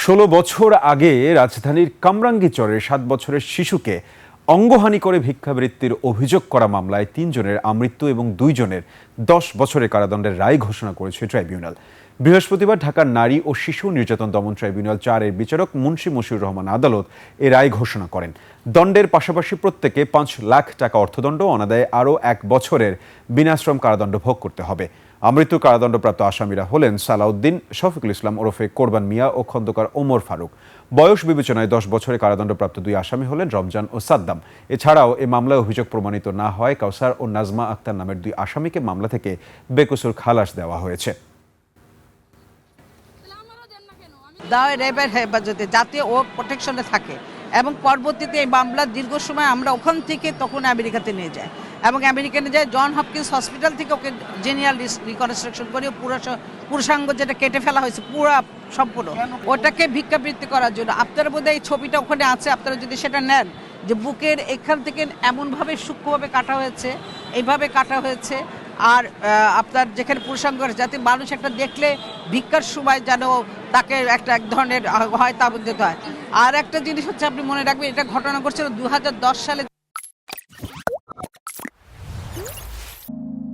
১৬ বছর আগে রাজধানীর কামরাঙ্গীরচরের ৭ বছরের শিশুকে অঙ্গহানি করে ভিক্ষাবৃত্তির অভিযোগ করা মামলায় ৩ জনের আমৃত্যু এবং ২ জনের ১০ বছরের কারাদণ্ডের রায় ঘোষণা করেছে ট্রাইব্যুনাল। বৃহস্পতিবার ঢাকার নারী ও শিশু নির্যাতন দমন ট্রাইব্যুনাল ৪ এর বিচারক মুন্সি মশিউর রহমান আদালত এ রায় ঘোষণা করেন। দণ্ডের পাশাপাশি প্রত্যেকে ৫ লাখ টাকা অর্থদণ্ড, অনাদায়ে আরও ১ বছরের বিনাশ্রম কারাদণ্ড ভোগ করতে হবে। আমৃত্যু কারাদণ্ডপ্রাপ্ত আসামিরা হলেন সালাউদ্দিন, শফিকুল ইসলাম ওরফে কোরবান মিয়া ও খন্দকার ওমর ফারুক। বয়স বিবেচনায় ১০ বছরের কারাদণ্ডপ্রাপ্ত ২ আসামি হলেন রমজান ও সাদ্দাম। এছাড়াও এ মামলায় অভিযোগ প্রমাণিত না হয় কাউসার ও নাজমা আক্তার নামের ২ আসামিকে মামলা থেকে বেকসুর খালাস দেওয়া হয়েছে। দাওয়ায় র্যাবের হেফাজতে যাতে ও প্রোটেকশনে থাকে এবং পরবর্তীতে এই মামলার দীর্ঘ সময় আমরা ওখান থেকে তখন আমেরিকাতে নিয়ে যাই এবং আমেরিকানে যায় জন হপকিন্স হসপিটাল থেকে ওকে জেনিয়াল রিকনস্ট্রাকশন করে পুরুষাঙ্গ যেটা কেটে ফেলা হয়েছে পুরা সম্পূর্ণ ওটাকে ভিক্ষাবৃত্তি করার জন্য। আপনারা বোধহয় এই ছবিটা ওখানে আছে, আপনারা যদি সেটা নেন যে বুকের এখান থেকে এমনভাবে সূক্ষ্মভাবে কাটা হয়েছে, এইভাবে কাটা হয়েছে। আর আপনার যেখানে পুরুষাঙ্গ যাতে মানুষ একটা দেখলে ভিক্ষার সময় যেন তাকে এক ধরনের হয় তা বুঝতে হয়। আর একটা জিনিস হচ্ছে আপনি মনে রাখবেন, এটা ঘটনা ঘটছিল 2010 সালে।